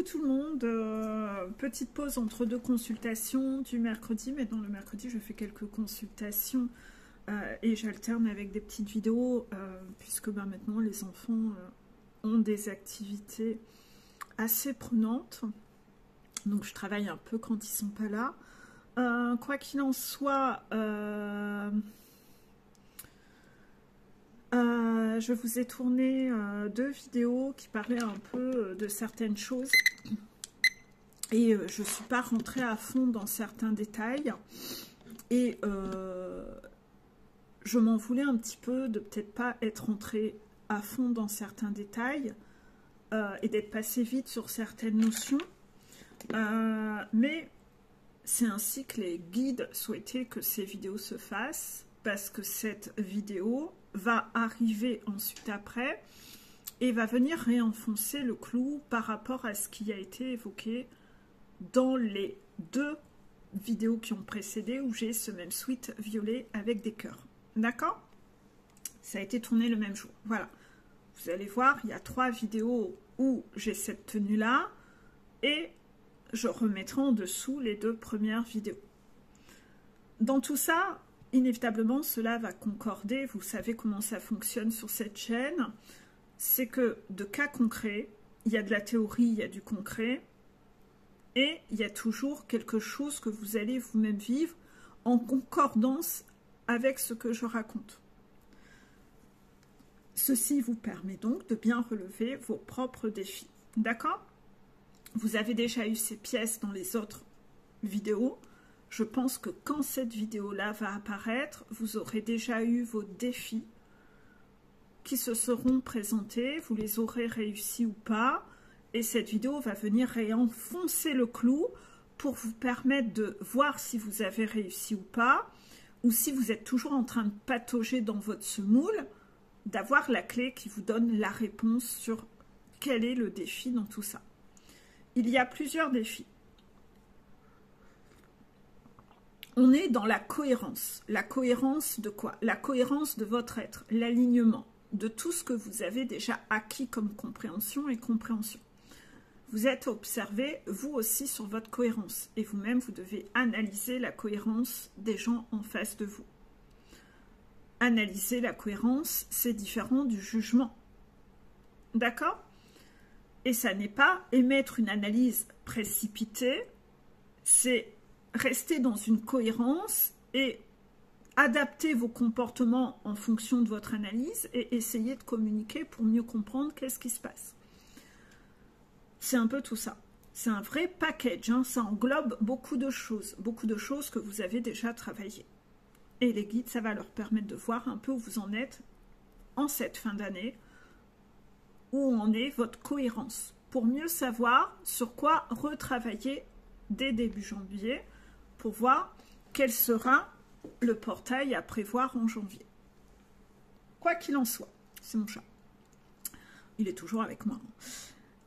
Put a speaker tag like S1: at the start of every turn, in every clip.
S1: Coucou tout le monde, petite pause entre deux consultations du mercredi. Maintenant le mercredi je fais quelques consultations et j'alterne avec des petites vidéos puisque maintenant les enfants ont des activités assez prenantes. Donc je travaille un peu quand ils sont pas là. Quoi qu'il en soit, je vous ai tourné deux vidéos qui parlaient un peu de certaines choses et je ne suis pas rentrée à fond dans certains détails et je m'en voulais un petit peu de peut-être pas être rentrée à fond dans certains détails et d'être passée vite sur certaines notions, mais c'est ainsi que les guides souhaitaient que ces vidéos se fassent, parce que cette vidéo va arriver ensuite après et va venir réenfoncer le clou par rapport à ce qui a été évoqué dans les deux vidéos qui ont précédé où j'ai ce même sweat violet avec des cœurs. D'accord? Ça a été tourné le même jour. Voilà. Vous allez voir, il y a 3 vidéos où j'ai cette tenue-là et je remettrai en dessous les 2 premières vidéos. Dans tout ça, inévitablement, cela va concorder. Vous savez comment ça fonctionne sur cette chaîne. C'est que de cas concrets, il y a de la théorie, il y a du concret. Et il y a toujours quelque chose que vous allez vous-même vivre en concordance avec ce que je raconte. Ceci vous permet donc de bien relever vos propres défis. D'accord? Vous avez déjà eu ces pièces dans les autres vidéos. Je pense que quand cette vidéo-là va apparaître, vous aurez déjà eu vos défis qui se seront présentés. Vous les aurez réussis ou pas. Et cette vidéo va venir réenfoncer le clou pour vous permettre de voir si vous avez réussi ou pas. Ou si vous êtes toujours en train de patauger dans votre semoule, d'avoir la clé qui vous donne la réponse sur quel est le défi dans tout ça. Il y a plusieurs défis. On est dans la cohérence. La cohérence de quoi? La cohérence de votre être, l'alignement de tout ce que vous avez déjà acquis comme compréhension et compréhension. Vous êtes observé, vous aussi, sur votre cohérence. Et vous-même, vous devez analyser la cohérence des gens en face de vous. Analyser la cohérence, c'est différent du jugement. D'accord? Et ça n'est pas émettre une analyse précipitée, c'est rester dans une cohérence et adapter vos comportements en fonction de votre analyse et essayer de communiquer pour mieux comprendre qu'est-ce qui se passe. C'est un peu tout ça. C'est un vrai package, hein. Ça englobe beaucoup de choses que vous avez déjà travaillées. Et les guides, ça va leur permettre de voir un peu où vous en êtes en cette fin d'année, où en est votre cohérence, pour mieux savoir sur quoi retravailler dès début janvier, pour voir quel sera le portail à prévoir en janvier. Quoi qu'il en soit, c'est mon chat. Il est toujours avec moi.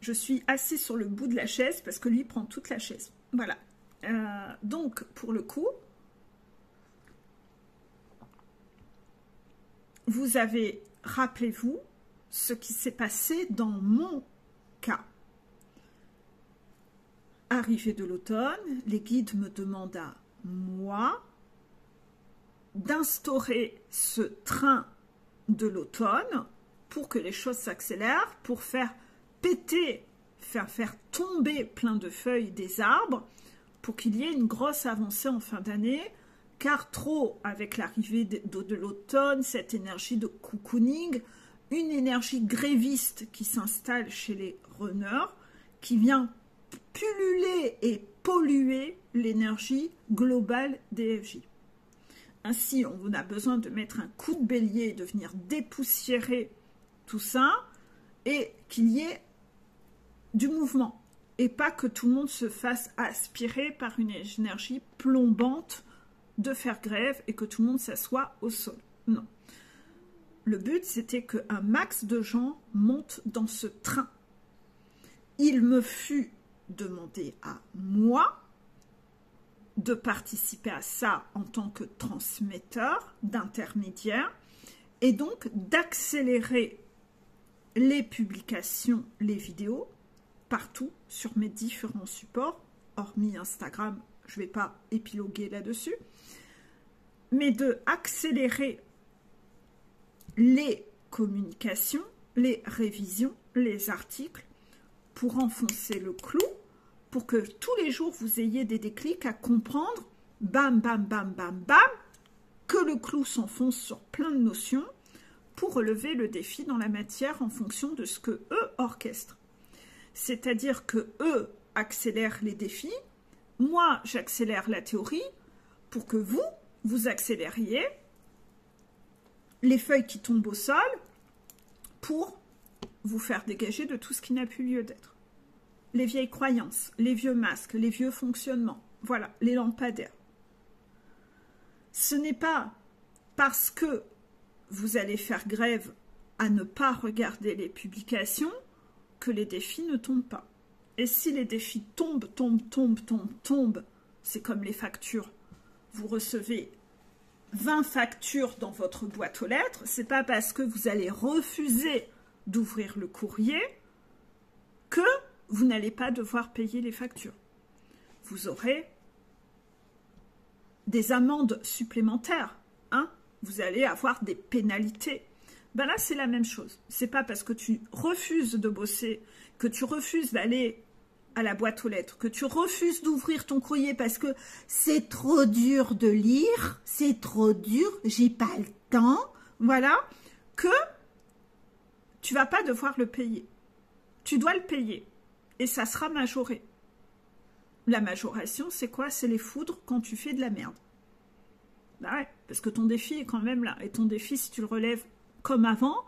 S1: Je suis assise sur le bout de la chaise parce que lui prend toute la chaise. Voilà. Donc, pour le coup, vous avez, rappelez-vous, ce qui s'est passé dans mon cas. Arrivée de l'automne, les guides me demandent à moi d'instaurer ce train de l'automne pour que les choses s'accélèrent, pour faire péter, faire tomber plein de feuilles des arbres, pour qu'il y ait une grosse avancée en fin d'année, car trop, avec l'arrivée de l'automne, cette énergie de cocooning, une énergie gréviste qui s'installe chez les runners, qui vient pulluler et polluer l'énergie globale des FJ. Ainsi, on a besoin de mettre un coup de bélier, de venir dépoussiérer tout ça, et qu'il y ait du mouvement, et pas que tout le monde se fasse aspirer par une énergie plombante de faire grève et que tout le monde s'assoie au sol. Non. Le but, c'était qu'un max de gens montent dans ce train. Il me fut demandé à moi de participer à ça en tant que transmetteur, d'intermédiaire, et donc d'accélérer les publications, les vidéos, partout sur mes différents supports, hormis Instagram, je ne vais pas épiloguer là-dessus, mais de accélérer les communications, les révisions, les articles, pour enfoncer le clou, pour que tous les jours vous ayez des déclics à comprendre, bam, bam, bam, bam, bam, que le clou s'enfonce sur plein de notions, pour relever le défi dans la matière en fonction de ce que eux orchestrent. C'est-à-dire que eux accélèrent les défis, moi j'accélère la théorie, pour que vous accélériez les feuilles qui tombent au sol, pour vous faire dégager de tout ce qui n'a plus lieu d'être. Les vieilles croyances, les vieux masques, les vieux fonctionnements, voilà, les lampadaires. Ce n'est pas parce que vous allez faire grève à ne pas regarder les publications que les défis ne tombent pas. Et si les défis tombent, c'est comme les factures. Vous recevez 20 factures dans votre boîte aux lettres, c'est pas parce que vous allez refuser d'ouvrir le courrier que vous n'allez pas devoir payer les factures. Vous aurez des amendes supplémentaires, hein? Vous allez avoir des pénalités. Ben là, c'est la même chose. C'est pas parce que tu refuses de bosser, que tu refuses d'aller à la boîte aux lettres, que tu refuses d'ouvrir ton courrier parce que c'est trop dur de lire, c'est trop dur, j'ai pas le temps, voilà, que tu vas pas devoir le payer. Tu dois le payer et ça sera majoré. La majoration, c'est quoi? C'est les foudres quand tu fais de la merde. Bah ouais, parce que ton défi est quand même là. Et ton défi, si tu le relèves comme avant,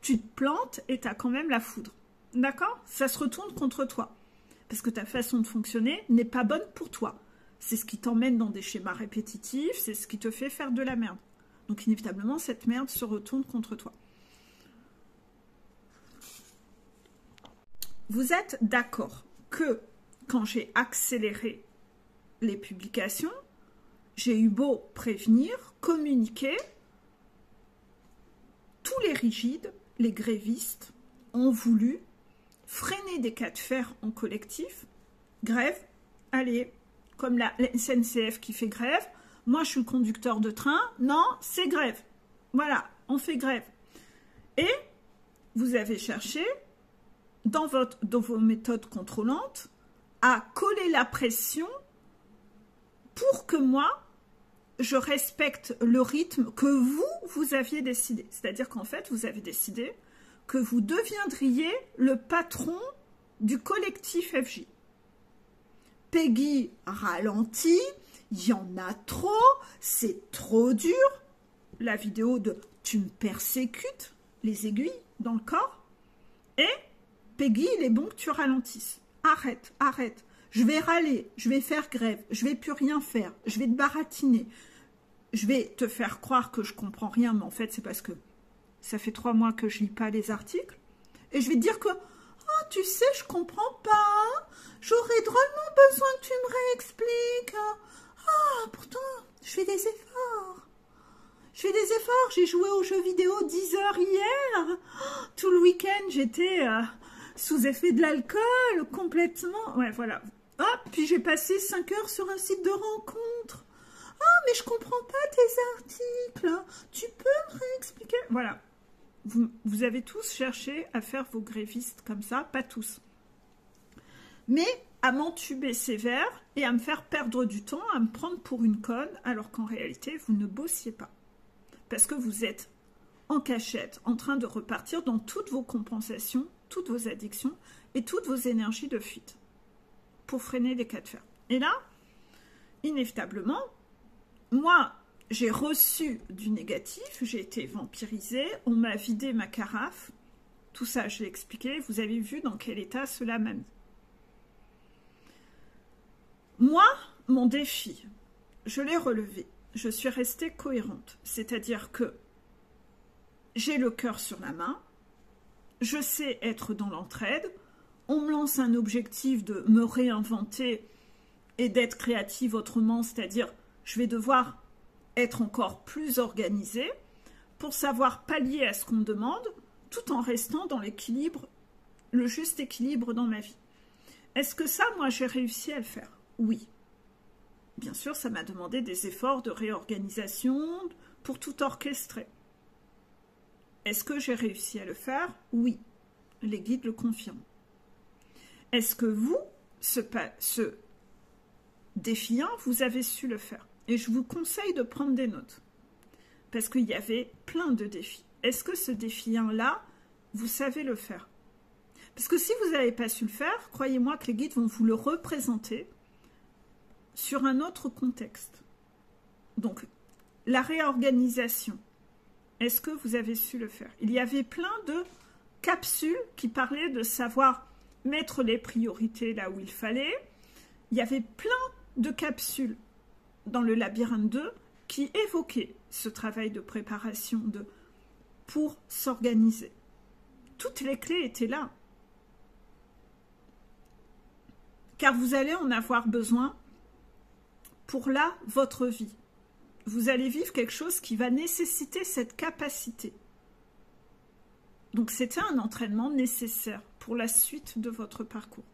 S1: tu te plantes et tu as quand même la foudre. D'accord? Ça se retourne contre toi. Parce que ta façon de fonctionner n'est pas bonne pour toi. C'est ce qui t'emmène dans des schémas répétitifs, c'est ce qui te fait faire de la merde. Donc inévitablement, cette merde se retourne contre toi. Vous êtes d'accord que quand j'ai accéléré les publications, j'ai eu beau prévenir, communiquer, tous les rigides, les grévistes, ont voulu freiner des cas de fer en collectif, grève, allez, comme la SNCF qui fait grève, moi je suis le conducteur de train, non, c'est grève. Voilà, on fait grève. Et vous avez cherché, dans vos méthodes contrôlantes, à coller la pression pour que moi, je respecte le rythme que vous aviez décidé. C'est-à-dire qu'en fait, vous avez décidé que vous deviendriez le patron du collectif FJ. Peggy ralentit, il y en a trop, c'est trop dur. La vidéo de « tu me persécutes », les aiguilles dans le corps. Et Peggy, il est bon que tu ralentisses. Arrête, arrête. Je vais râler, je vais faire grève, je vais plus rien faire, je vais te baratiner. Je vais te faire croire que je comprends rien, mais en fait, c'est parce que ça fait 3 mois que je lis pas les articles. Et je vais te dire que, oh, tu sais, je comprends pas. J'aurais drôlement besoin que tu me réexpliques. Ah, pourtant, je fais des efforts. Je fais des efforts. J'ai joué aux jeux vidéo 10 heures hier. Oh, tout le week-end, j'étais sous effet de l'alcool, complètement. Ouais, voilà. Ah, puis j'ai passé 5 heures sur un site de rencontre. Ah, mais je comprends pas tes articles. Tu peux me réexpliquer? Voilà. Vous avez tous cherché à faire vos grévistes comme ça, pas tous. Mais à m'entuber sévère et à me faire perdre du temps, à me prendre pour une conne, alors qu'en réalité, vous ne bossiez pas. Parce que vous êtes en cachette, en train de repartir dans toutes vos compensations, toutes vos addictions et toutes vos énergies de fuite pour freiner les cas de fer. Et là, inévitablement, moi, j'ai reçu du négatif, j'ai été vampirisée, on m'a vidé ma carafe, tout ça, je l'ai expliqué, vous avez vu dans quel état cela m'a mis. Moi, mon défi, je l'ai relevé, je suis restée cohérente, c'est-à-dire que j'ai le cœur sur la main, je sais être dans l'entraide, on me lance un objectif de me réinventer et d'être créative autrement, c'est-à-dire je vais devoir être encore plus organisée pour savoir pallier à ce qu'on me demande tout en restant dans l'équilibre, le juste équilibre dans ma vie. Est-ce que ça, moi, j'ai réussi à le faire? Oui. Bien sûr, ça m'a demandé des efforts de réorganisation pour tout orchestrer. Est-ce que j'ai réussi à le faire? Oui. Les guides le confirment. Est-ce que vous, ce défi 1, vous avez su le faire? Et je vous conseille de prendre des notes. Parce qu'il y avait plein de défis. Est-ce que ce défi 1-là, vous savez le faire? Parce que si vous n'avez pas su le faire, croyez-moi que les guides vont vous le représenter sur un autre contexte. Donc, la réorganisation, est-ce que vous avez su le faire? Il y avait plein de capsules qui parlaient de savoir mettre les priorités là où il fallait. Il y avait plein de capsules dans le labyrinthe 2 qui évoquaient ce travail de préparation pour s'organiser. Toutes les clés étaient là. Car vous allez en avoir besoin pour là, votre vie. Vous allez vivre quelque chose qui va nécessiter cette capacité. Donc c'était un entraînement nécessaire pour la suite de votre parcours.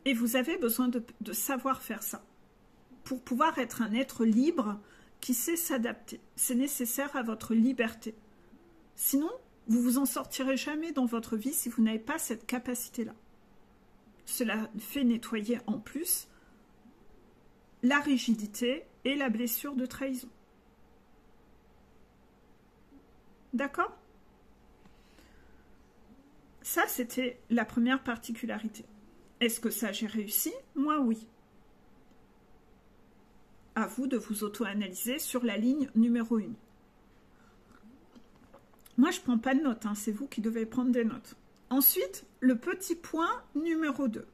S1: Et vous avez besoin de savoir faire ça pour pouvoir être un être libre qui sait s'adapter. C'est nécessaire à votre liberté. Sinon, vous vous en sortirez jamais dans votre vie si vous n'avez pas cette capacité-là. Cela fait nettoyer en plus la rigidité et la blessure de trahison. D'accord? Ça, c'était la première particularité. Est-ce que ça, j'ai réussi? Moi, oui. À vous de vous auto-analyser sur la ligne numéro 1. Moi, je ne prends pas de notes, hein, c'est vous qui devez prendre des notes. Ensuite, le petit point numéro 2.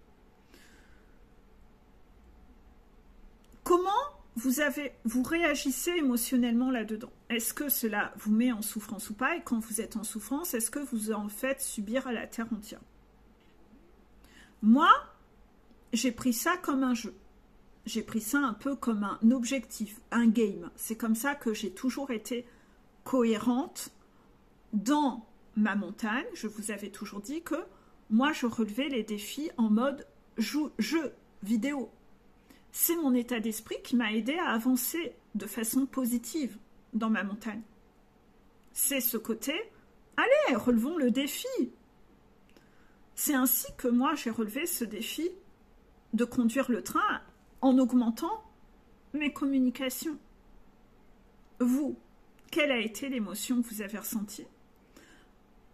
S1: Comment vous réagissez émotionnellement là-dedans? Est-ce que cela vous met en souffrance ou pas? Et quand vous êtes en souffrance, est-ce que vous en faites subir à la terre entière? Moi, j'ai pris ça comme un jeu. J'ai pris ça un peu comme un objectif, un game. C'est comme ça que j'ai toujours été cohérente dans ma montagne. Je vous avais toujours dit que moi, je relevais les défis en mode jeu vidéo. C'est mon état d'esprit qui m'a aidé à avancer de façon positive dans ma montagne. C'est ce côté, allez, relevons le défi. C'est ainsi que moi, j'ai relevé ce défi de conduire le train en augmentant mes communications. Vous, quelle a été l'émotion que vous avez ressentie?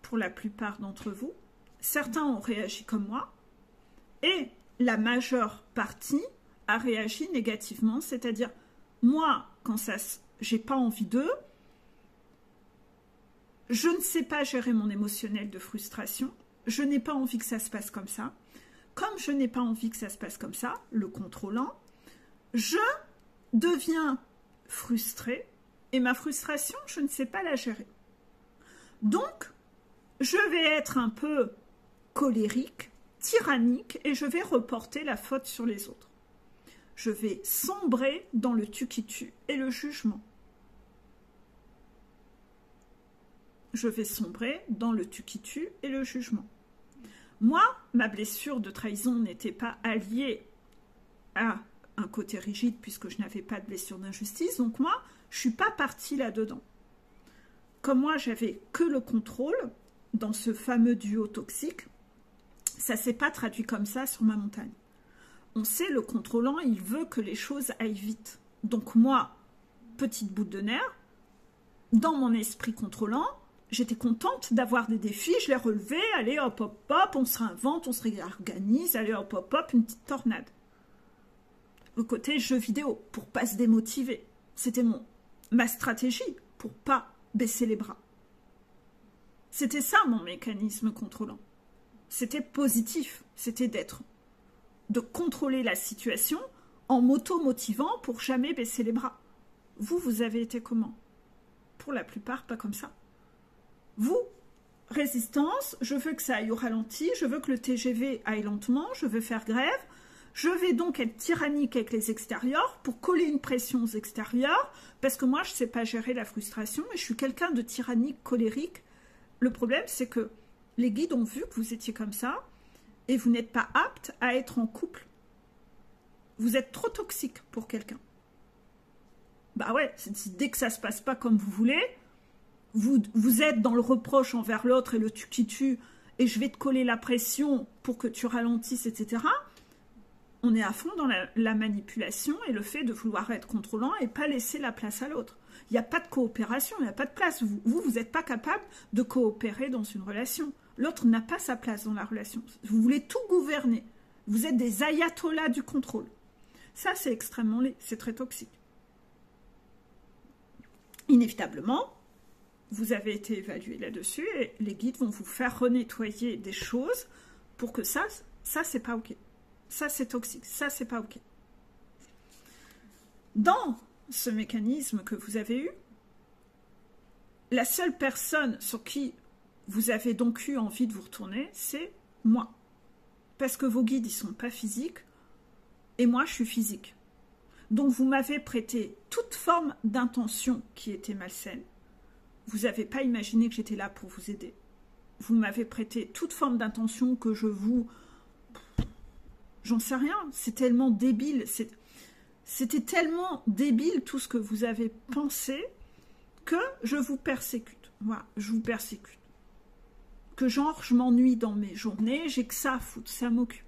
S1: Pour la plupart d'entre vous, certains ont réagi comme moi et la majeure partie a réagi négativement, c'est-à-dire moi, quand j'ai pas envie d'eux, je ne sais pas gérer mon émotionnel de frustration, je n'ai pas envie que ça se passe comme ça. Comme je n'ai pas envie que ça se passe comme ça, le contrôlant, je deviens frustrée et ma frustration, je ne sais pas la gérer. Donc, je vais être un peu colérique, tyrannique et je vais reporter la faute sur les autres. Je vais sombrer dans le tu qui tue et le jugement. Je vais sombrer dans le tu qui tue et le jugement. Moi, ma blessure de trahison n'était pas alliée à un côté rigide puisque je n'avais pas de blessure d'injustice. Donc moi, je ne suis pas partie là-dedans. Comme moi, j'avais que le contrôle dans ce fameux duo toxique, ça ne s'est pas traduit comme ça sur ma montagne. On sait, le contrôlant, il veut que les choses aillent vite. Donc moi, petite boule de nerf, dans mon esprit contrôlant, j'étais contente d'avoir des défis, je les relevais, allez hop hop hop, on se réinvente, on se réorganise, allez hop hop hop, une petite tornade. Le côté jeu vidéo, pour pas se démotiver. C'était ma stratégie pour pas baisser les bras. C'était ça mon mécanisme contrôlant. C'était positif, c'était de contrôler la situation en m'auto-motivant pour jamais baisser les bras. Vous avez été comment? Pour la plupart, pas comme ça. Vous, résistance, je veux que ça aille au ralenti, je veux que le TGV aille lentement, je veux faire grève, je vais donc être tyrannique avec les extérieurs pour coller une pression aux extérieurs, parce que moi, je ne sais pas gérer la frustration, et je suis quelqu'un de tyrannique, colérique. Le problème, c'est que les guides ont vu que vous étiez comme ça, et vous n'êtes pas apte à être en couple. Vous êtes trop toxique pour quelqu'un. Bah ouais, dès que ça se passe pas comme vous voulez, vous êtes dans le reproche envers l'autre et le tu qui tue, et je vais te coller la pression pour que tu ralentisses, etc. On est à fond dans la manipulation et le fait de vouloir être contrôlant et pas laisser la place à l'autre. Il n'y a pas de coopération, il n'y a pas de place. Vous n'êtes pas capable de coopérer dans une relation. L'autre n'a pas sa place dans la relation. Vous voulez tout gouverner. Vous êtes des ayatollahs du contrôle. Ça, c'est extrêmement laid, c'est très toxique. Inévitablement, vous avez été évalué là-dessus et les guides vont vous faire renettoyer des choses pour que ça c'est pas ok. Ça, c'est toxique. Ça, c'est pas ok. Dans ce mécanisme que vous avez eu, la seule personne sur qui vous avez donc eu envie de vous retourner, c'est moi. Parce que vos guides, ils sont pas physiques et moi, je suis physique. Donc, vous m'avez prêté toute forme d'intention qui était malsaine. Vous n'avez pas imaginé que j'étais là pour vous aider. Vous m'avez prêté toute forme d'intention que je vous... J'en sais rien, c'est tellement débile. C'était tellement débile tout ce que vous avez pensé que je vous persécute. Voilà, je vous persécute. Que genre, je m'ennuie dans mes journées, j'ai que ça à foutre, ça m'occupe.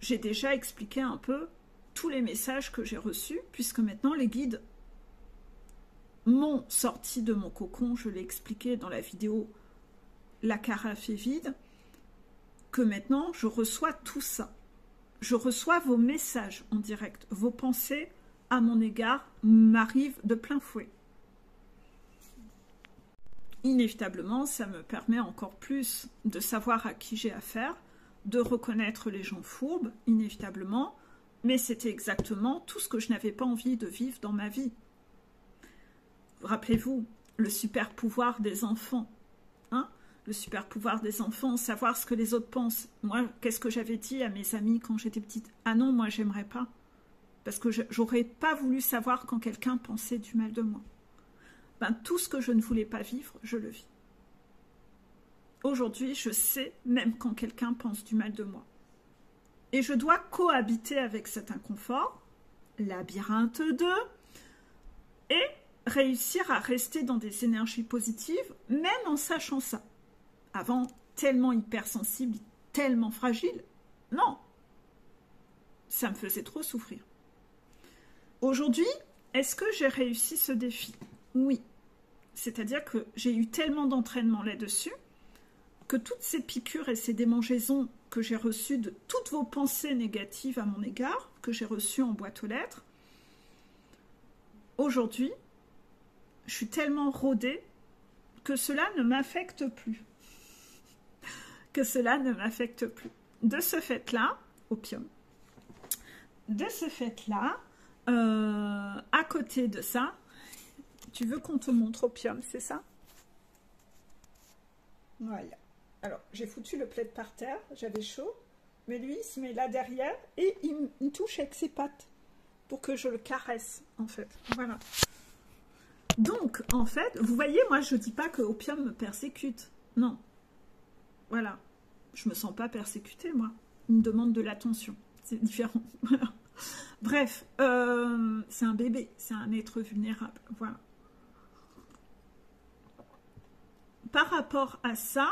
S1: J'ai déjà expliqué un peu tous les messages que j'ai reçus, puisque maintenant les guides m'ont sorti de mon cocon, je l'ai expliqué dans la vidéo « La carafe est vide », que maintenant je reçois tout ça. Je reçois vos messages en direct, vos pensées à mon égard m'arrivent de plein fouet. Inévitablement, ça me permet encore plus de savoir à qui j'ai affaire, de reconnaître les gens fourbes, inévitablement, mais c'était exactement tout ce que je n'avais pas envie de vivre dans ma vie. Rappelez-vous, le super pouvoir des enfants, hein? Le super pouvoir des enfants, savoir ce que les autres pensent. Moi, qu'est-ce que j'avais dit à mes amis quand j'étais petite? Ah non, moi, j'aimerais pas. Parce que j'aurais pas voulu savoir quand quelqu'un pensait du mal de moi. Ben, tout ce que je ne voulais pas vivre, je le vis. Aujourd'hui, je sais même quand quelqu'un pense du mal de moi. Et je dois cohabiter avec cet inconfort, labyrinthe 2, et réussir à rester dans des énergies positives, même en sachant ça. Avant, tellement hypersensible, tellement fragile, non, ça me faisait trop souffrir. Aujourd'hui, est-ce que j'ai réussi ce défi? Oui. C'est-à-dire que j'ai eu tellement d'entraînement là-dessus que toutes ces piqûres et ces démangeaisons que j'ai reçues de toutes vos pensées négatives à mon égard, que j'ai reçues en boîte aux lettres, aujourd'hui, je suis tellement rodée que cela ne m'affecte plus. Que cela ne m'affecte plus. De ce fait-là, opium, de ce fait-là, à côté de ça, tu veux qu'on te montre opium, c'est ça? Voilà. Alors, j'ai foutu le plaid par terre, j'avais chaud, mais lui, il se met là derrière et il me touche avec ses pattes pour que je le caresse, en fait. Voilà. Donc, en fait, vous voyez, moi, je ne dis pas que opium me persécute. Non. Voilà. Je ne me sens pas persécutée, moi. Il me demande de l'attention. C'est différent. Voilà. Bref, c'est un bébé, c'est un être vulnérable. Voilà. Par rapport à ça,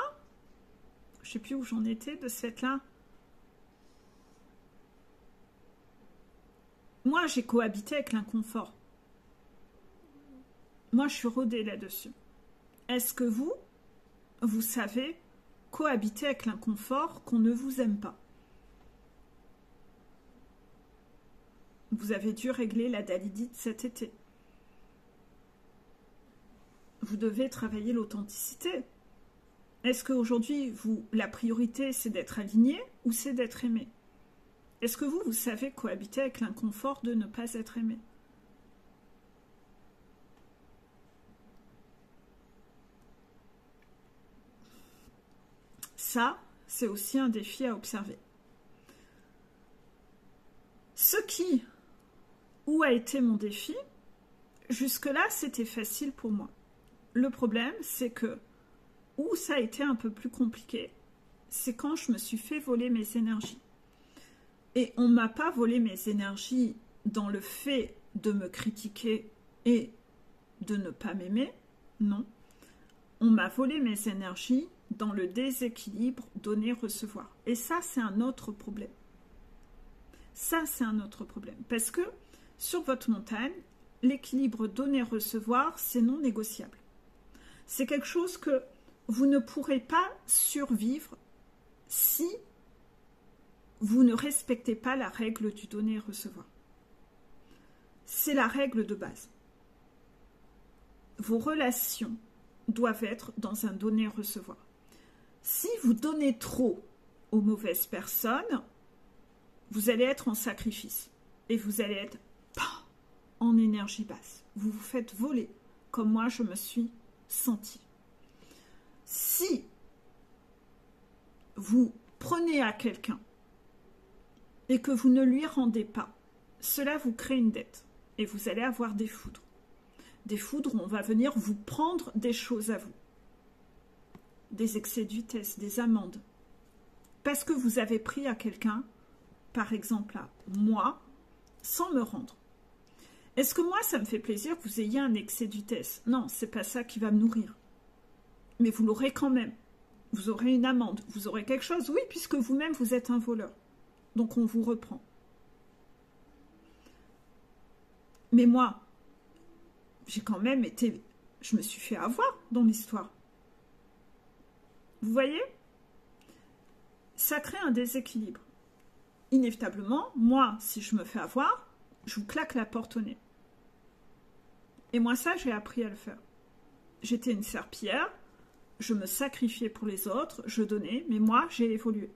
S1: je ne sais plus où j'en étais de ce fait-là. Moi, j'ai cohabité avec l'inconfort. Moi, je suis rodée là-dessus. Est-ce que vous savez cohabiter avec l'inconfort qu'on ne vous aime pas? Vous avez dû régler la dalidite cet été. Vous devez travailler l'authenticité. Est-ce qu'aujourd'hui, la priorité, c'est d'être aligné ou c'est d'être aimé? Est-ce que vous savez cohabiter avec l'inconfort de ne pas être aimé? Ça, c'est aussi un défi à observer. Où a été mon défi? Jusque-là, c'était facile pour moi. Le problème, c'est que où ça a été un peu plus compliqué, c'est quand je me suis fait voler mes énergies. Et on ne m'a pas volé mes énergies dans le fait de me critiquer et de ne pas m'aimer, non. On m'a volé mes énergies dans le déséquilibre donner-recevoir. Et ça, c'est un autre problème. Ça, c'est un autre problème. Parce que sur votre montagne, l'équilibre donner-recevoir, c'est non négociable. C'est quelque chose que vous ne pourrez pas survivre si vous ne respectez pas la règle du donner-recevoir. C'est la règle de base. Vos relations doivent être dans un donner-recevoir. Si vous donnez trop aux mauvaises personnes, vous allez être en sacrifice et vous allez être en énergie basse. Vous vous faites voler, comme moi je me suis sentie. Si vous prenez à quelqu'un et que vous ne lui rendez pas, cela vous crée une dette et vous allez avoir des foudres. Des foudres où on va venir vous prendre des choses à vous. Des excès de vitesse, des amendes. Parce que vous avez pris à quelqu'un, par exemple à moi, sans me rendre. Est-ce que moi, ça me fait plaisir que vous ayez un excès de vitesse? Non, c'est pas ça qui va me nourrir. Mais vous l'aurez quand même. Vous aurez une amende, vous aurez quelque chose. Oui, puisque vous-même, vous êtes un voleur. Donc, on vous reprend. Mais moi, j'ai quand même été... Je me suis fait avoir dans l'histoire. Vous voyez? Ça crée un déséquilibre. Inévitablement, moi, si je me fais avoir, je vous claque la porte au nez. Et moi, ça, j'ai appris à le faire. J'étais une serpillière, je me sacrifiais pour les autres, je donnais, mais moi, j'ai évolué.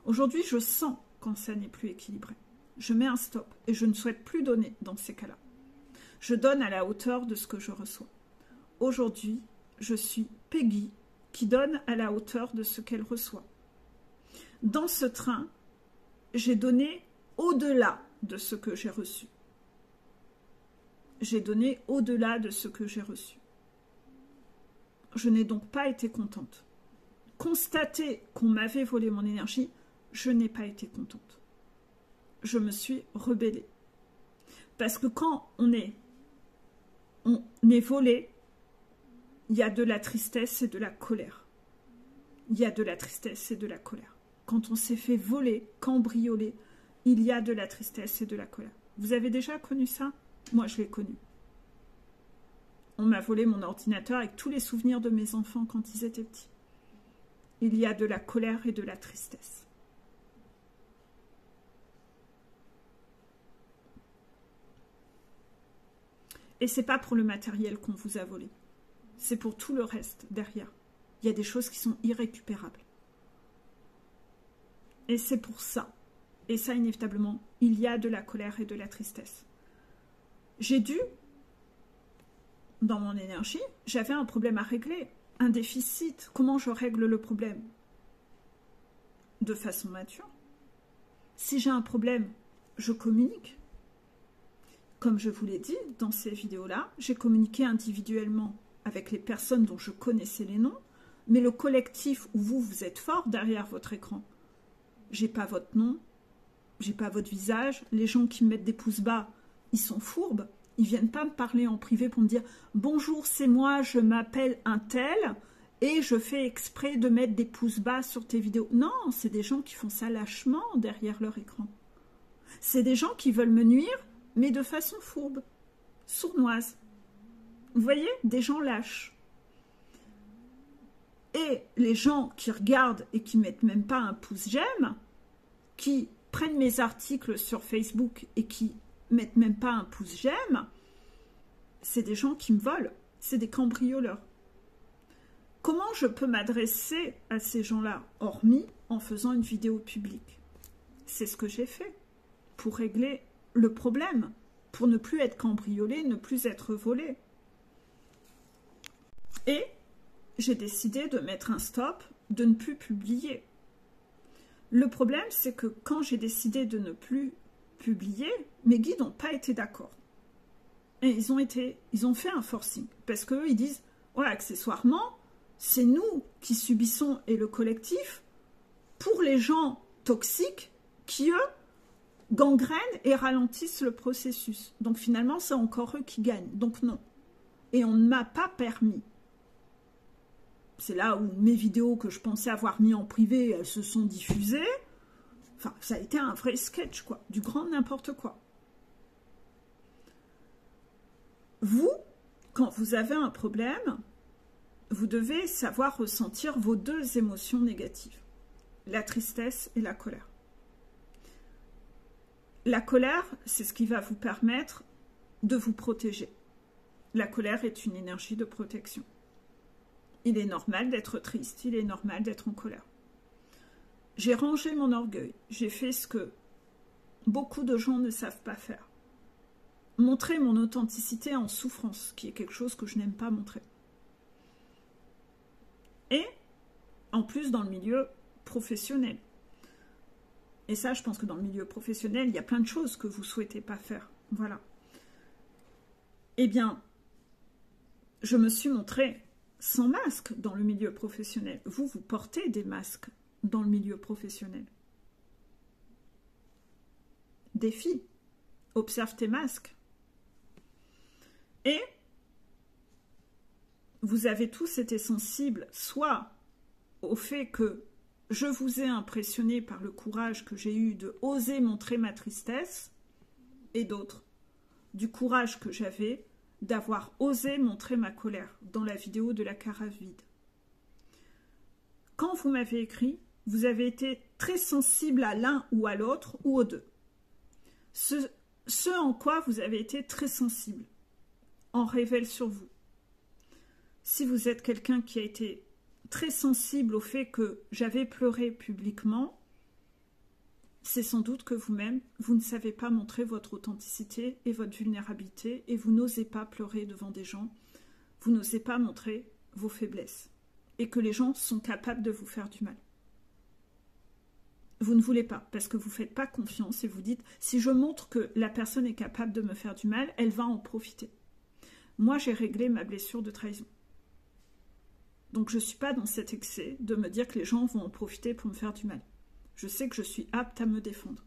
S1: Aujourd'hui, je sens quand ça n'est plus équilibré. Je mets un stop et je ne souhaite plus donner dans ces cas-là. Je donne à la hauteur de ce que je reçois. Aujourd'hui, je suis Peggy qui donne à la hauteur de ce qu'elle reçoit. Dans ce train, j'ai donné au-delà de ce que j'ai reçu. J'ai donné au-delà de ce que j'ai reçu. Je n'ai donc pas été contente. Constater qu'on m'avait volé mon énergie, je n'ai pas été contente. Je me suis rebellée. Parce que quand on est volé, il y a de la tristesse et de la colère. Il y a de la tristesse et de la colère. Quand on s'est fait voler, cambrioler, il y a de la tristesse et de la colère. Vous avez déjà connu ça? Moi, je l'ai connu. On m'a volé mon ordinateur avec tous les souvenirs de mes enfants quand ils étaient petits. Il y a de la colère et de la tristesse. Et c'est pas pour le matériel qu'on vous a volé. C'est pour tout le reste derrière. Il y a des choses qui sont irrécupérables. Et c'est pour ça. Et ça, inévitablement, il y a de la colère et de la tristesse. J'ai dû, dans mon énergie, j'avais un problème à régler, un déficit. Comment je règle le problème? De façon mature. Si j'ai un problème, je communique. Comme je vous l'ai dit dans ces vidéos-là, j'ai communiqué individuellement avec les personnes dont je connaissais les noms, mais le collectif où vous êtes fort derrière votre écran. J'ai pas votre nom, j'ai pas votre visage. Les gens qui me mettent des pouces bas, ils sont fourbes. Ils viennent pas me parler en privé pour me dire « Bonjour, c'est moi, je m'appelle un tel et je fais exprès de mettre des pouces bas sur tes vidéos. » Non, c'est des gens qui font ça lâchement derrière leur écran. C'est des gens qui veulent me nuire, mais de façon fourbe, sournoise. Vous voyez, des gens lâches. Et les gens qui regardent et qui mettent même pas un pouce j'aime, qui prennent mes articles sur Facebook et qui mettent même pas un pouce j'aime, c'est des gens qui me volent, c'est des cambrioleurs. Comment je peux m'adresser à ces gens-là, hormis en faisant une vidéo publique? C'est ce que j'ai fait pour régler le problème, pour ne plus être cambriolé, ne plus être volé. Et j'ai décidé de mettre un stop, de ne plus publier. Le problème, c'est que quand j'ai décidé de ne plus publier, mes guides n'ont pas été d'accord. Et ils ont fait un forcing. Parce qu'eux, ils disent, ouais, accessoirement, c'est nous qui subissons, et le collectif, pour les gens toxiques qui, eux, gangrènent et ralentissent le processus. Donc finalement, c'est encore eux qui gagnent. Donc non. Et on ne m'a pas permis. C'est là où mes vidéos que je pensais avoir mis en privé, elles se sont diffusées. Enfin, ça a été un vrai sketch, quoi. Du grand n'importe quoi. Vous, quand vous avez un problème, vous devez savoir ressentir vos deux émotions négatives. La tristesse et la colère. La colère, c'est ce qui va vous permettre de vous protéger. La colère est une énergie de protection. Il est normal d'être triste, il est normal d'être en colère. J'ai rangé mon orgueil, j'ai fait ce que beaucoup de gens ne savent pas faire. Montrer mon authenticité en souffrance, qui est quelque chose que je n'aime pas montrer. Et, en plus, dans le milieu professionnel. Et ça, je pense que dans le milieu professionnel, il y a plein de choses que vous ne souhaitez pas faire. Voilà. Eh bien, je me suis montrée sans masque dans le milieu professionnel. Vous, vous portez des masques dans le milieu professionnel. Défi. Observe tes masques. Et vous avez tous été sensibles, soit au fait que je vous ai impressionné par le courage que j'ai eu de oser montrer ma tristesse, et d'autres, du courage que j'avais d'avoir osé montrer ma colère dans la vidéo de la carafe vide. Quand vous m'avez écrit, vous avez été très sensible à l'un ou à l'autre, ou aux deux. Ce en quoi vous avez été très sensible en révèle sur vous. Si vous êtes quelqu'un qui a été très sensible au fait que j'avais pleuré publiquement, c'est sans doute que vous-même, vous ne savez pas montrer votre authenticité et votre vulnérabilité et vous n'osez pas pleurer devant des gens, vous n'osez pas montrer vos faiblesses et que les gens sont capables de vous faire du mal. Vous ne voulez pas parce que vous ne faites pas confiance et vous dites si je montre que la personne est capable de me faire du mal, elle va en profiter. Moi, j'ai réglé ma blessure de trahison. Donc, je ne suis pas dans cet excès de me dire que les gens vont en profiter pour me faire du mal. Je sais que je suis apte à me défendre.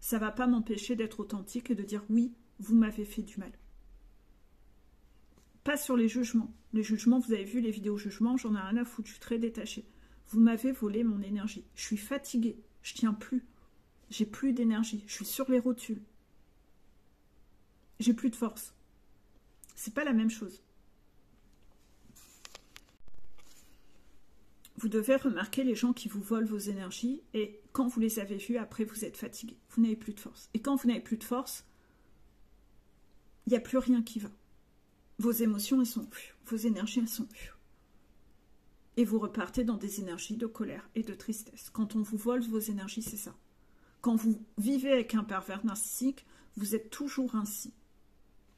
S1: Ça ne va pas m'empêcher d'être authentique et de dire oui, vous m'avez fait du mal. Pas sur les jugements. Les jugements, vous avez vu les vidéos jugements, j'en ai rien à foutre, je suis très détachée. Vous m'avez volé mon énergie. Je suis fatiguée, je tiens plus. J'ai plus d'énergie, je suis sur les rotules. J'ai plus de force. C'est pas la même chose. Vous devez remarquer les gens qui vous volent vos énergies et quand vous les avez vus, après vous êtes fatigué. Vous n'avez plus de force. Et quand vous n'avez plus de force, il n'y a plus rien qui va. Vos émotions, elles sont... Vos énergies, elles sont... Et vous repartez dans des énergies de colère et de tristesse. Quand on vous vole vos énergies, c'est ça. Quand vous vivez avec un pervers narcissique, vous êtes toujours ainsi.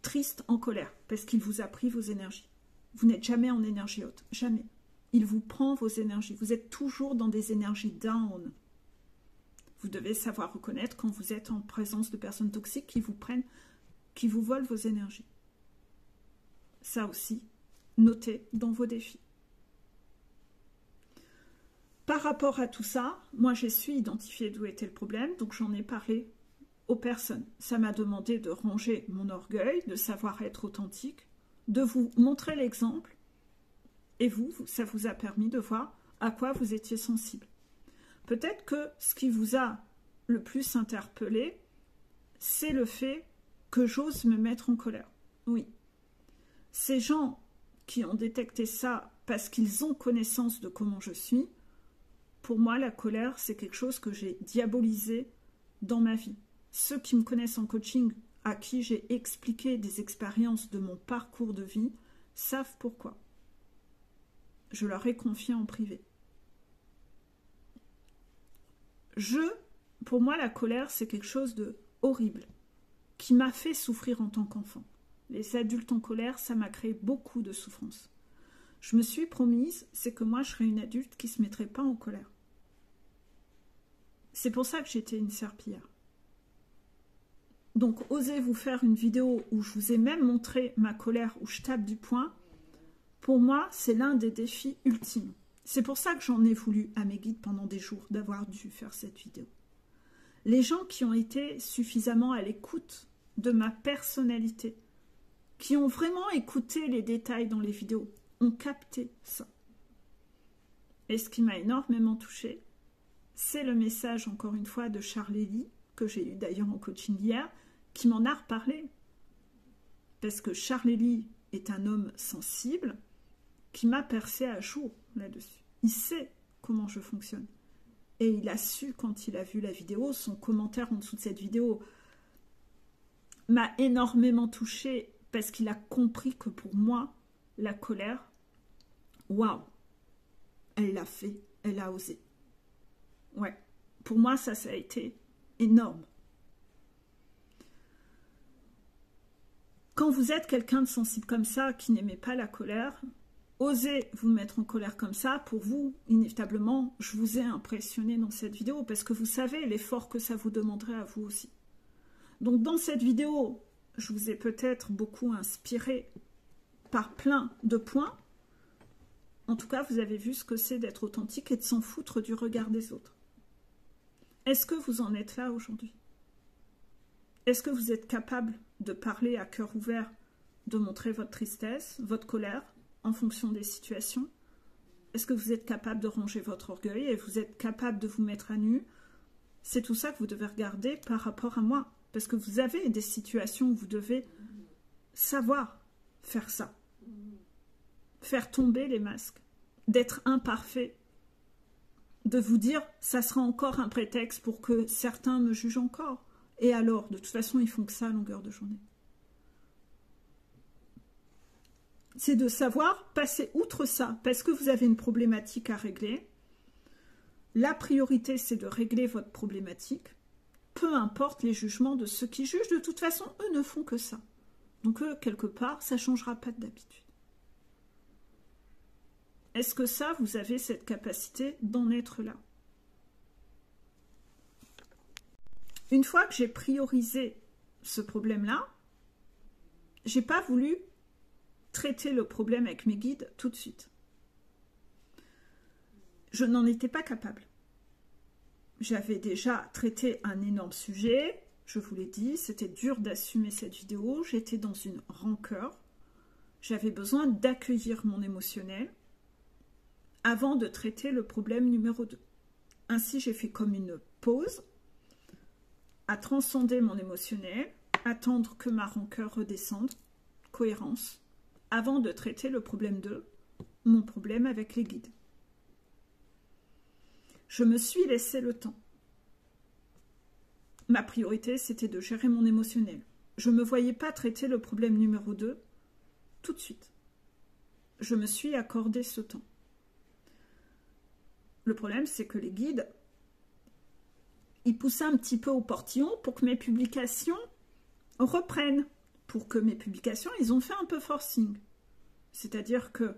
S1: Triste, en colère, parce qu'il vous a pris vos énergies. Vous n'êtes jamais en énergie haute. Jamais. Il vous prend vos énergies. Vous êtes toujours dans des énergies down. Vous devez savoir reconnaître quand vous êtes en présence de personnes toxiques qui vous prennent, qui vous volent vos énergies. Ça aussi, notez dans vos défis. Par rapport à tout ça, moi j'ai su identifier d'où était le problème, donc j'en ai parlé aux personnes. Ça m'a demandé de ranger mon orgueil, de savoir être authentique, de vous montrer l'exemple. Et vous, ça vous a permis de voir à quoi vous étiez sensible. Peut-être que ce qui vous a le plus interpellé, c'est le fait que j'ose me mettre en colère. Oui. Ces gens qui ont détecté ça parce qu'ils ont connaissance de comment je suis, pour moi, la colère, c'est quelque chose que j'ai diabolisé dans ma vie. Ceux qui me connaissent en coaching, à qui j'ai expliqué des expériences de mon parcours de vie, savent pourquoi. Je leur ai confié en privé. Pour moi, la colère, c'est quelque chose de horrible, qui m'a fait souffrir en tant qu'enfant. Les adultes en colère, ça m'a créé beaucoup de souffrance. Je me suis promise, c'est que moi, je serais une adulte qui ne se mettrait pas en colère. C'est pour ça que j'étais une serpillière. Donc, osez vous faire une vidéo où je vous ai même montré ma colère, où je tape du poing. Pour moi, c'est l'un des défis ultimes. C'est pour ça que j'en ai voulu à mes guides pendant des jours d'avoir dû faire cette vidéo. Les gens qui ont été suffisamment à l'écoute de ma personnalité, qui ont vraiment écouté les détails dans les vidéos, ont capté ça. Et ce qui m'a énormément touchée, c'est le message, encore une fois, de Charlélie, que j'ai eu d'ailleurs en coaching hier, qui m'en a reparlé. Parce que Charlélie est un homme sensible qui m'a percé à jour là-dessus. Il sait comment je fonctionne. Et il a su, quand il a vu la vidéo, son commentaire en dessous de cette vidéo m'a énormément touchée parce qu'il a compris que pour moi, la colère, waouh, elle l'a fait, elle a osé. Ouais, pour moi, ça a été énorme. Quand vous êtes quelqu'un de sensible comme ça, qui n'aimait pas la colère, osez vous mettre en colère comme ça, pour vous, inévitablement, je vous ai impressionné dans cette vidéo, parce que vous savez l'effort que ça vous demanderait à vous aussi. Donc dans cette vidéo, je vous ai peut-être beaucoup inspiré par plein de points. En tout cas, vous avez vu ce que c'est d'être authentique et de s'en foutre du regard des autres. Est-ce que vous en êtes là aujourd'hui? Est-ce que vous êtes capable de parler à cœur ouvert, de montrer votre tristesse, votre colère, en fonction des situations? Est-ce que vous êtes capable de ranger votre orgueil et vous êtes capable de vous mettre à nu? C'est tout ça que vous devez regarder par rapport à moi. Parce que vous avez des situations où vous devez savoir faire ça. Faire tomber les masques. D'être imparfait. De vous dire, ça sera encore un prétexte pour que certains me jugent encore. Et alors, de toute façon, ils font que ça à longueur de journée. C'est de savoir passer outre ça, parce que vous avez une problématique à régler. La priorité, c'est de régler votre problématique. Peu importe les jugements de ceux qui jugent, de toute façon, eux ne font que ça. Donc eux, quelque part, ça ne changera pas d'habitude. Est-ce que ça, vous avez cette capacité d'en être là? Une fois que j'ai priorisé ce problème-là, je n'ai pas voulu traiter le problème avec mes guides tout de suite. Je n'en étais pas capable. J'avais déjà traité un énorme sujet, je vous l'ai dit, c'était dur d'assumer cette vidéo, j'étais dans une rancœur, j'avais besoin d'accueillir mon émotionnel avant de traiter le problème numéro 2. Ainsi, j'ai fait comme une pause, à transcender mon émotionnel, attendre que ma rancœur redescende, cohérence, avant de traiter le problème 2, mon problème avec les guides. Je me suis laissé le temps. Ma priorité, c'était de gérer mon émotionnel. Je ne me voyais pas traiter le problème numéro 2 tout de suite. Je me suis accordé ce temps. Le problème, c'est que les guides, ils poussaient un petit peu au portillon pour que mes publications reprennent. Pour que mes publications, ils ont fait un peu forcing. C'est-à-dire que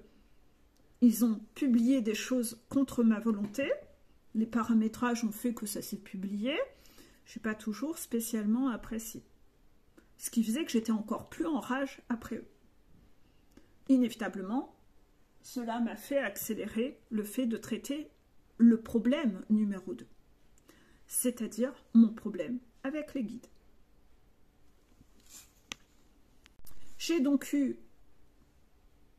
S1: ils ont publié des choses contre ma volonté. Les paramétrages ont fait que ça s'est publié. Je n'ai pas toujours spécialement apprécié. Ce qui faisait que j'étais encore plus en rage après eux. Inévitablement, cela m'a fait accélérer le fait de traiter le problème numéro 2. C'est-à-dire mon problème avec les guides. J'ai donc eu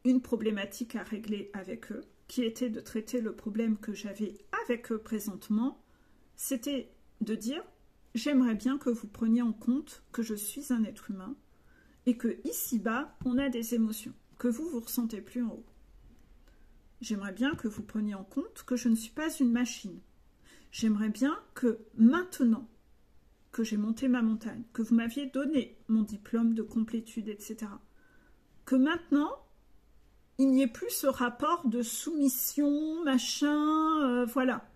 S1: une problématique à régler avec eux, qui était de traiter le problème que j'avais avec eux présentement, c'était de dire, j'aimerais bien que vous preniez en compte que je suis un être humain et que ici-bas, on a des émotions que vous ne ressentez plus en haut. J'aimerais bien que vous preniez en compte que je ne suis pas une machine. J'aimerais bien que maintenant que j'ai monté ma montagne, que vous m'aviez donné mon diplôme de complétude, etc., que maintenant, il n'y ait plus ce rapport de soumission, machin, voilà.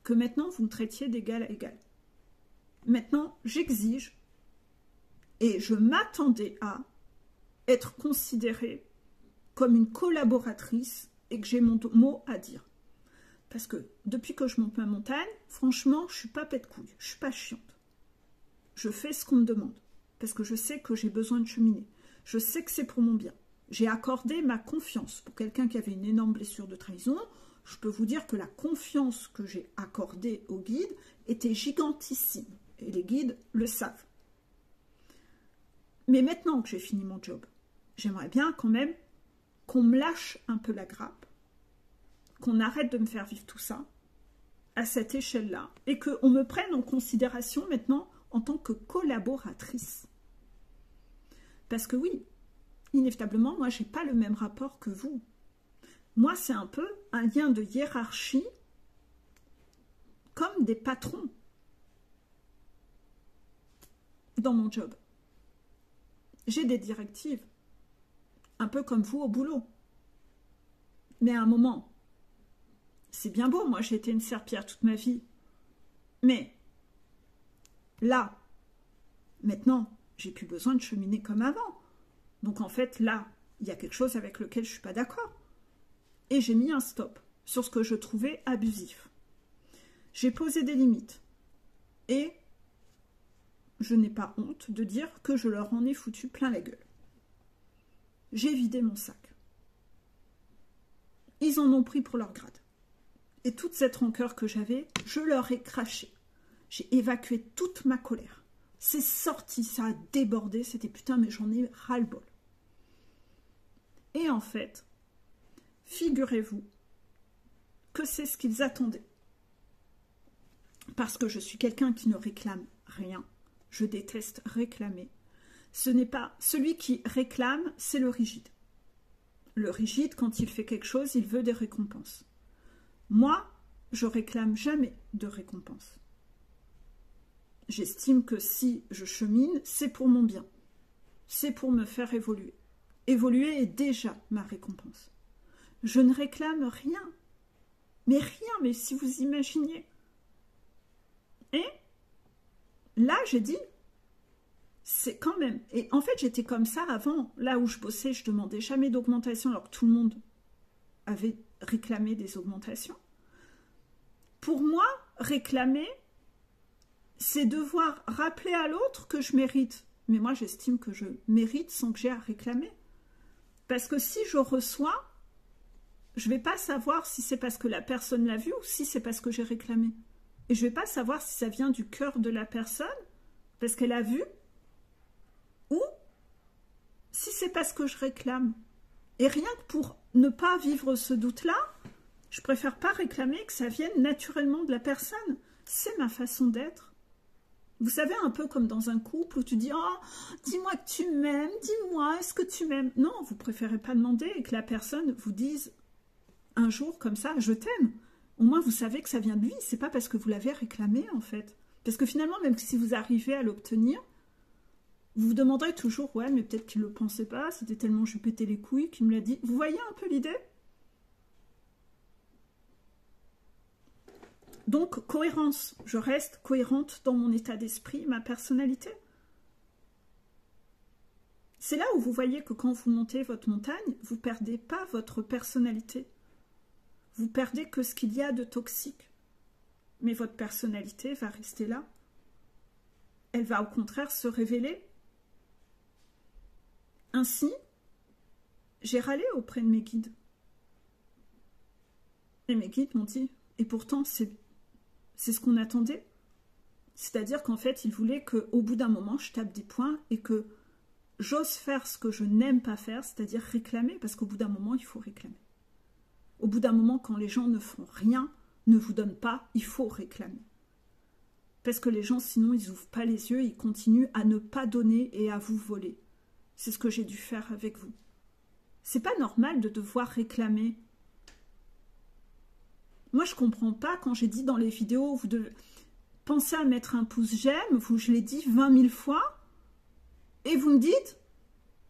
S1: Que maintenant, vous me traitiez d'égal à égal. Maintenant, j'exige, et je m'attendais à être considérée comme une collaboratrice et que j'ai mon mot à dire. Parce que depuis que je monte ma montagne, franchement, je ne suis pas pète couille, je ne suis pas chiante. Je fais ce qu'on me demande, parce que je sais que j'ai besoin de cheminer. Je sais que c'est pour mon bien. J'ai accordé ma confiance pour quelqu'un qui avait une énorme blessure de trahison. je peux vous dire que la confiance que j'ai accordée aux guides était gigantissime. Et les guides le savent. Mais maintenant que j'ai fini mon job, j'aimerais bien quand même qu'on me lâche un peu la grappe, qu'on arrête de me faire vivre tout ça à cette échelle-là, et qu'on me prenne en considération maintenant en tant que collaboratrice. Parce que oui, inévitablement, moi, je n'ai pas le même rapport que vous. Moi, c'est un peu un lien de hiérarchie comme des patrons dans mon job. J'ai des directives, un peu comme vous au boulot. Mais à un moment, c'est bien beau, moi j'ai été une serpillière toute ma vie. Mais là, maintenant, j'ai plus besoin de cheminer comme avant. Donc en fait, là, il y a quelque chose avec lequel je ne suis pas d'accord. Et j'ai mis un stop sur ce que je trouvais abusif. J'ai posé des limites. Et je n'ai pas honte de dire que je leur en ai foutu plein la gueule. J'ai vidé mon sac. Ils en ont pris pour leur grade. Et toute cette rancœur que j'avais, je leur ai craché. J'ai évacué toute ma colère. C'est sorti, ça a débordé, c'était putain, mais j'en ai ras-le-bol. Et en fait, figurez-vous que c'est ce qu'ils attendaient. Parce que je suis quelqu'un qui ne réclame rien. Je déteste réclamer. Ce n'est pas celui qui réclame, c'est le rigide. Le rigide, quand il fait quelque chose, il veut des récompenses. Moi, je réclame jamais de récompenses. J'estime que si je chemine, c'est pour mon bien. C'est pour me faire évoluer. Évoluer est déjà ma récompense. Je ne réclame rien. Mais si vous imaginiez. Et là, j'ai dit, c'est quand même... Et en fait, j'étais comme ça avant. Là où je bossais, je ne demandais jamais d'augmentation alors que tout le monde avait réclamé des augmentations. Pour moi, réclamer, c'est devoir rappeler à l'autre que je mérite. Mais moi, j'estime que je mérite sans que j'ai à réclamer. Parce que si je reçois, je ne vais pas savoir si c'est parce que la personne l'a vu ou si c'est parce que j'ai réclamé. Et je ne vais pas savoir si ça vient du cœur de la personne, parce qu'elle a vu, ou si c'est parce que je réclame. Et rien que pour ne pas vivre ce doute-là, je préfère pas réclamer que ça vienne naturellement de la personne. C'est ma façon d'être. Vous savez, un peu comme dans un couple où tu dis « Oh, dis-moi que tu m'aimes, dis-moi, est-ce que tu m'aimes ?» Non, vous préférez pas demander et que la personne vous dise un jour comme ça « Je t'aime ». Au moins, vous savez que ça vient de lui. C'est pas parce que vous l'avez réclamé, en fait. Parce que finalement, même si vous arrivez à l'obtenir, vous vous demanderez toujours « Ouais, mais peut-être qu'il ne le pensait pas. C'était tellement je pétais les couilles qu'il me l'a dit. » Vous voyez un peu l'idée? Donc, cohérence. Je reste cohérente dans mon état d'esprit, ma personnalité. C'est là où vous voyez que quand vous montez votre montagne, vous ne perdez pas votre personnalité. Vous perdez que ce qu'il y a de toxique. Mais votre personnalité va rester là. Elle va au contraire se révéler. Ainsi, j'ai râlé auprès de mes guides. Et mes guides m'ont dit, et pourtant c'est ce qu'on attendait. C'est-à-dire qu'en fait, ils voulaient qu'au bout d'un moment, je tape des points et que j'ose faire ce que je n'aime pas faire, c'est-à-dire réclamer, parce qu'au bout d'un moment, il faut réclamer. Au bout d'un moment, quand les gens ne font rien, ne vous donnent pas, il faut réclamer. Parce que les gens, sinon, ils n'ouvrent pas les yeux, ils continuent à ne pas donner et à vous voler. C'est ce que j'ai dû faire avec vous. C'est pas normal de devoir réclamer. Moi, je comprends pas quand j'ai dit dans les vidéos, vous devez penser à mettre un pouce j'aime, je l'ai dit 20 000 fois, et vous me dites,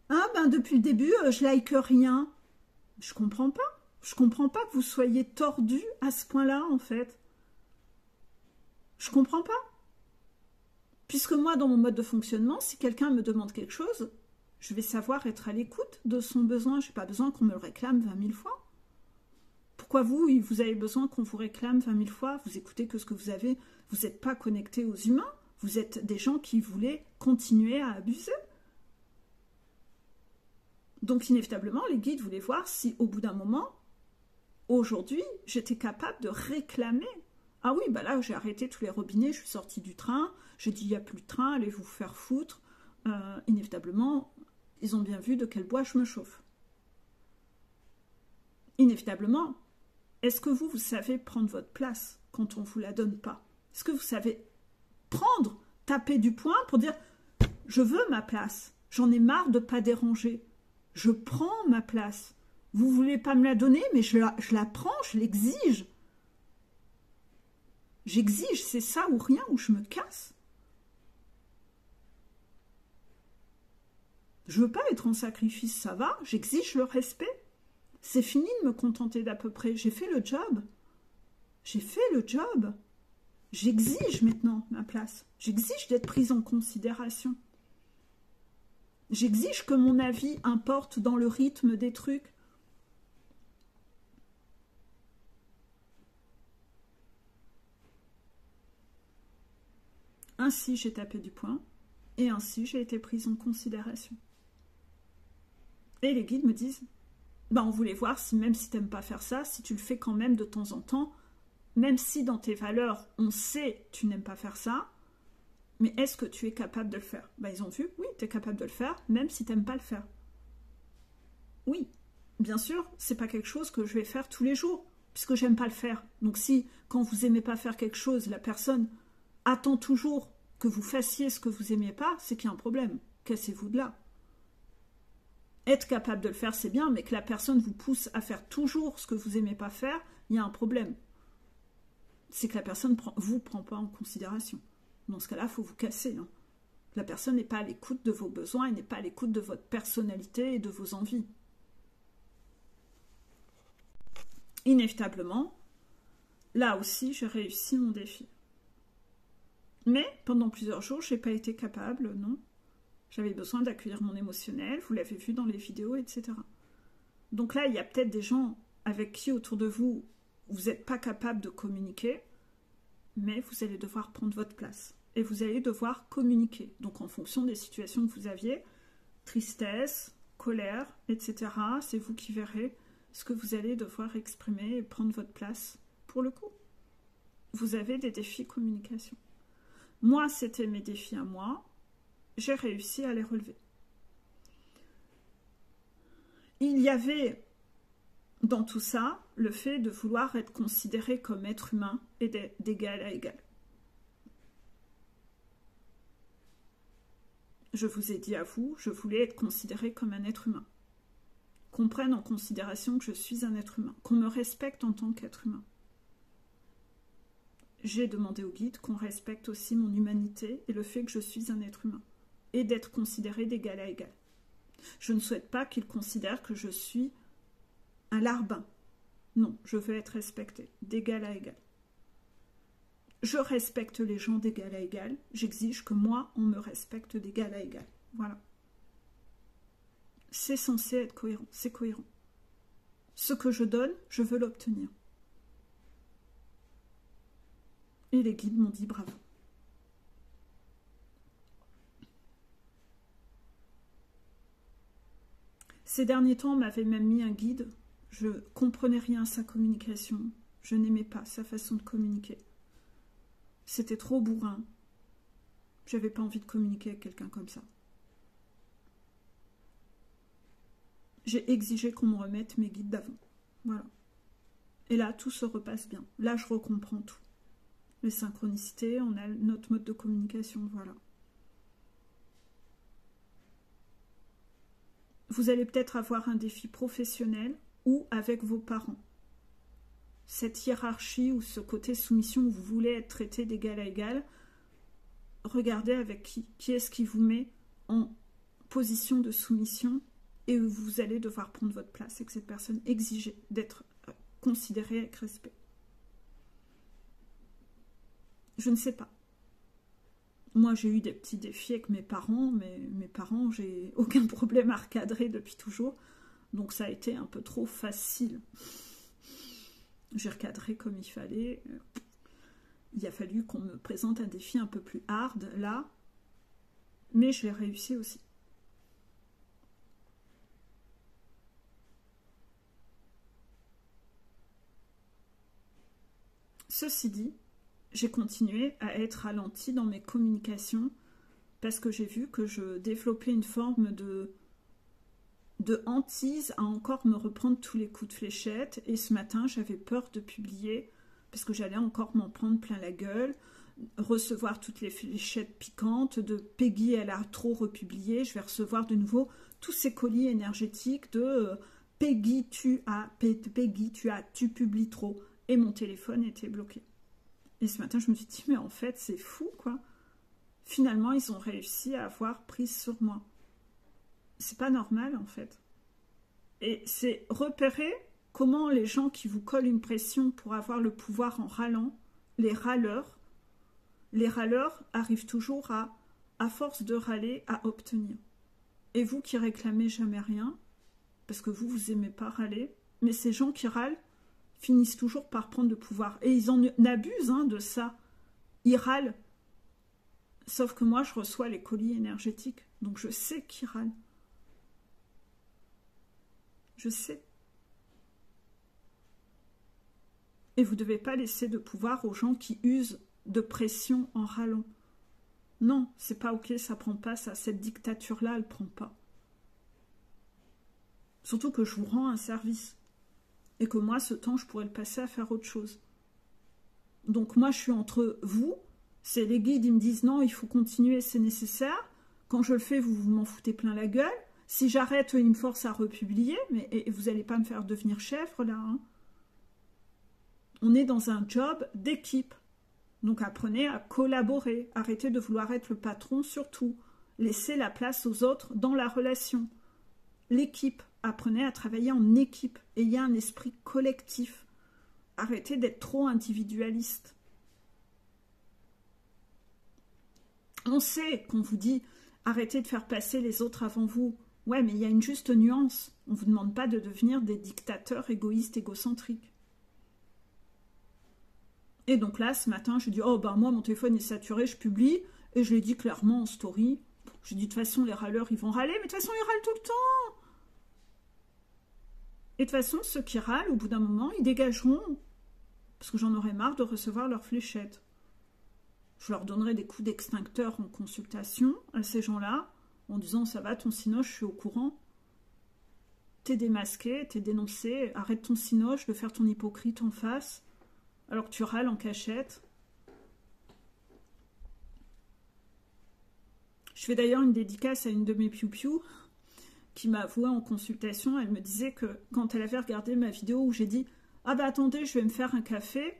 S1: ah ben depuis le début, je like rien. Je comprends pas. Je comprends pas que vous soyez tordu à ce point-là, en fait. Je comprends pas. Puisque moi, dans mon mode de fonctionnement, si quelqu'un me demande quelque chose, je vais savoir être à l'écoute de son besoin. Je n'ai pas besoin qu'on me le réclame 20 000 fois. Pourquoi vous avez besoin qu'on vous réclame 20 000 fois? Vous écoutez que ce que vous avez. Vous n'êtes pas connecté aux humains. Vous êtes des gens qui voulaient continuer à abuser. Donc, inévitablement, les guides voulaient voir si, au bout d'un moment, aujourd'hui, j'étais capable de réclamer. Ah oui, bah là, j'ai arrêté tous les robinets, je suis sortie du train, j'ai dit, il n'y a plus de train, allez vous faire foutre. Inévitablement, ils ont bien vu de quel bois je me chauffe. Inévitablement, est-ce que vous savez prendre votre place quand on ne vous la donne pas? Est-ce que vous savez prendre, taper du poing pour dire, je veux ma place, j'en ai marre de ne pas déranger, je prends ma place. Vous ne voulez pas me la donner, mais je la prends, je l'exige. J'exige, c'est ça ou rien, ou je me casse. Je veux pas être en sacrifice, ça va, j'exige le respect. C'est fini de me contenter d'à peu près, j'ai fait le job. J'ai fait le job. J'exige maintenant ma place. J'exige d'être prise en considération. J'exige que mon avis importe dans le rythme des trucs. Ainsi, j'ai tapé du poing, et ainsi, j'ai été prise en considération. Et les guides me disent, bah, on voulait voir si même si tu n'aimes pas faire ça, si tu le fais quand même de temps en temps, même si dans tes valeurs, on sait que tu n'aimes pas faire ça, mais est-ce que tu es capable de le faire? Bah, ils ont vu, oui, tu es capable de le faire, même si tu n'aimes pas le faire. Oui, bien sûr, c'est pas quelque chose que je vais faire tous les jours, puisque j'aime pas le faire. Donc si, quand vous aimez pas faire quelque chose, la personne attend toujours que vous fassiez ce que vous aimiez pas, c'est qu'il y a un problème. Cassez-vous de là. Être capable de le faire, c'est bien, mais que la personne vous pousse à faire toujours ce que vous aimez pas faire, il y a un problème. C'est que la personne vous prend pas en considération. Dans ce cas-là, il faut vous casser. Hein. La personne n'est pas à l'écoute de vos besoins, elle n'est pas à l'écoute de votre personnalité et de vos envies. Inévitablement, là aussi, j'ai réussi mon défi. Mais pendant plusieurs jours, je n'ai pas été capable, non. J'avais besoin d'accueillir mon émotionnel, vous l'avez vu dans les vidéos, etc. Donc là, il y a peut-être des gens avec qui autour de vous, vous n'êtes pas capable de communiquer, mais vous allez devoir prendre votre place. Et vous allez devoir communiquer. Donc en fonction des situations que vous aviez, tristesse, colère, etc., c'est vous qui verrez ce que vous allez devoir exprimer et prendre votre place pour le coup. Vous avez des défis communication. Moi, c'était mes défis à moi. J'ai réussi à les relever. Il y avait dans tout ça le fait de vouloir être considéré comme être humain et d'égal à égal. Je vous ai dit à vous, je voulais être considéré comme un être humain. Qu'on prenne en considération que je suis un être humain, qu'on me respecte en tant qu'être humain. J'ai demandé au guide qu'on respecte aussi mon humanité et le fait que je suis un être humain, et d'être considéré d'égal à égal. Je ne souhaite pas qu'il considère que je suis un larbin. Non, je veux être respecté, d'égal à égal. Je respecte les gens d'égal à égal, j'exige que moi, on me respecte d'égal à égal. Voilà. C'est censé être cohérent, c'est cohérent. Ce que je donne, je veux l'obtenir. Et les guides m'ont dit bravo. Ces derniers temps, on m'avait même mis un guide. Je ne comprenais rien à sa communication. Je n'aimais pas sa façon de communiquer. C'était trop bourrin. Je n'avais pas envie de communiquer avec quelqu'un comme ça. J'ai exigé qu'on me remette mes guides d'avant. Voilà. Et là, tout se repasse bien. Là, je recomprends tout. Les synchronicités, on a notre mode de communication, voilà. Vous allez peut-être avoir un défi professionnel ou avec vos parents. Cette hiérarchie ou ce côté soumission où vous voulez être traité d'égal à égal, regardez avec qui est-ce qui vous met en position de soumission et où vous allez devoir prendre votre place avec cette personne, exiger d'être considéré avec respect. Je ne sais pas. Moi, j'ai eu des petits défis avec mes parents, mais mes parents, j'ai aucun problème à recadrer depuis toujours. Donc, ça a été un peu trop facile. J'ai recadré comme il fallait. Il a fallu qu'on me présente un défi un peu plus hard, là. Mais je l'ai réussi aussi. Ceci dit, j'ai continué à être ralentie dans mes communications parce que j'ai vu que je développais une forme de hantise à encore me reprendre tous les coups de fléchette. Et ce matin, j'avais peur de publier parce que j'allais encore m'en prendre plein la gueule, recevoir toutes les fléchettes piquantes de Peggy, elle a trop republié. Je vais recevoir de nouveau tous ces colis énergétiques de Peggy, tu publies trop. Et mon téléphone était bloqué. Et ce matin, je me suis dit, mais en fait, c'est fou, quoi. Finalement, ils ont réussi à avoir prise sur moi. C'est pas normal, en fait. Et c'est repérer comment les gens qui vous collent une pression pour avoir le pouvoir en râlant, les râleurs arrivent toujours à force de râler, à obtenir. Et vous qui réclamez jamais rien, parce que vous aimez pas râler, mais ces gens qui râlent finissent toujours par prendre le pouvoir. Et ils en abusent de ça. Ils râlent. Sauf que moi, je reçois les colis énergétiques. Donc je sais qu'ils râlent. Je sais. Et vous ne devez pas laisser de pouvoir aux gens qui usent de pression en râlant. Non, c'est pas ok, ça prend pas ça. Cette dictature-là, elle prend pas. Surtout que je vous rends un service. Et que moi, ce temps, je pourrais le passer à faire autre chose. Donc moi, je suis entre vous. C'est les guides, ils me disent non, il faut continuer, c'est nécessaire. Quand je le fais, vous m'en foutez plein la gueule. Si j'arrête, ils me forcent à republier. Mais et vous n'allez pas me faire devenir chèvre, là. On est dans un job d'équipe. Donc apprenez à collaborer. Arrêtez de vouloir être le patron surtout. Laissez la place aux autres dans la relation. L'équipe. Apprenez à travailler en équipe. Ayez un esprit collectif. Arrêtez d'être trop individualiste. On sait qu'on vous dit arrêtez de faire passer les autres avant vous. Ouais, mais il y a une juste nuance. On ne vous demande pas de devenir des dictateurs égoïstes, égocentriques. Et donc là, ce matin, je dis, oh ben moi, mon téléphone est saturé, je publie. Et je l'ai dit clairement en story. J'ai dit, de toute façon, les râleurs, ils vont râler, mais de toute façon, ils râlent tout le temps. Et de toute façon, ceux qui râlent, au bout d'un moment, ils dégageront. Parce que j'en aurais marre de recevoir leurs fléchettes. Je leur donnerai des coups d'extincteur en consultation à ces gens-là, en disant, ça va, ton cinoche, je suis au courant. T'es démasqué, t'es dénoncé, arrête ton cinoche de faire ton hypocrite en face, alors que tu râles en cachette. Je fais d'ailleurs une dédicace à une de mes piou-piou qui m'a avoué en consultation. Elle me disait que quand elle avait regardé ma vidéo où j'ai dit « Ah bah attendez, je vais me faire un café »,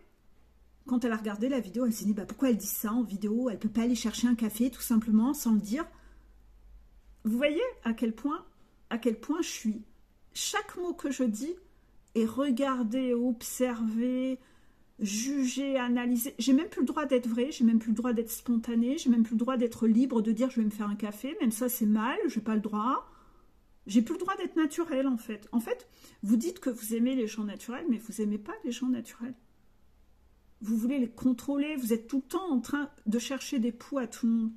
S1: quand elle a regardé la vidéo, elle s'est dit bah, « Pourquoi elle dit ça en vidéo? Elle ne peut pas aller chercher un café tout simplement sans le dire ?» Vous voyez à quel point je suis. Chaque mot que je dis est regardé, observé, jugé, analysé. J'ai même plus le droit d'être vrai, j'ai même plus le droit d'être spontané, j'ai même plus le droit d'être libre de dire je vais me faire un café, même ça c'est mal, j'ai pas le droit. J'ai plus le droit d'être naturel en fait. En fait, vous dites que vous aimez les gens naturels, mais vous aimez pas les gens naturels. Vous voulez les contrôler, vous êtes tout le temps en train de chercher des poux à tout le monde.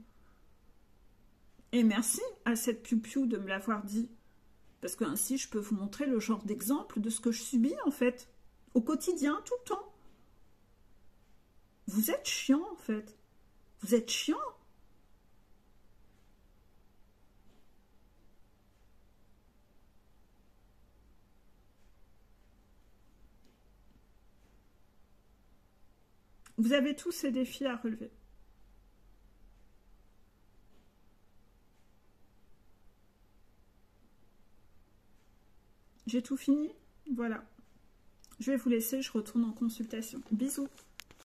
S1: Et merci à cette piou-piou de me l'avoir dit. Parce que ainsi, je peux vous montrer le genre d'exemple de ce que je subis, en fait, au quotidien, tout le temps. Vous êtes chiant, en fait. Vous êtes chiant. Vous avez tous ces défis à relever. J'ai tout fini. Voilà. Je vais vous laisser, je retourne en consultation. Bisous.